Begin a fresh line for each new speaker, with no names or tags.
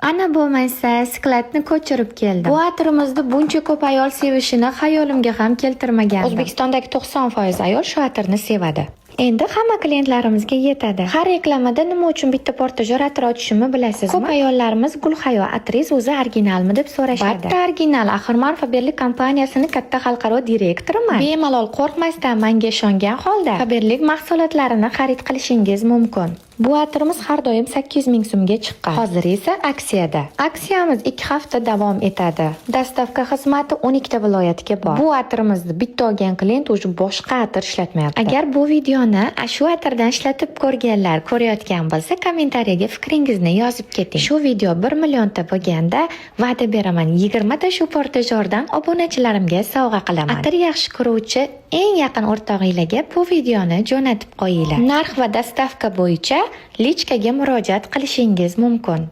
Ana bo'lmasa, siklatni ko'chirib keldim. Bu atirimizni buncha ko'p ayol sevishini xayolimga ham keltirmagandim. O'zbekistondagi 90% ayol shu atirni sevadi. Endi hamma klientlarimizga yetadi. Har reklamada nima uchun bitta portajor atir ochishimni bilasizmi? Ko'p ayollarimiz Gulhayo atringiz o'zi originalmi deb so'rashadi. Batta original, axir men Faberlic kompaniyasini katta xalqaro direktoriman. Bemalol qo'rqmasdan menga ishongan holda Faberlic mahsulotlarini xarid qilishingiz mumkin. Bu atirimiz har doim 800 ming so'mga chiqqan. Hozir esa aksiyada. Aksiyamiz 2 hafta davom etadi. Dastavka xizmati 12 ta viloyatga bor. Bu atirimizni bitta olgan klient o'zi boshqa atir ishlatmayapti. Agar bu videoni shu atirdan ishlatib ko'rganlar ko'rayotgan bo'lsa, kommentariyaga fikringizni yozib keting. Shu video 1 millionta bo'lganda va'da beraman, 20 ta shu portajordan obunachilarimga sovg'a qilaman. Atir yaxshi ko'ruvchi eng yaqin o'rtog'ingizga bu videoni jo'natib qo'yinglar. Narx va dastavka bo'yicha lichkaga murojaat qilishingiz mumkin.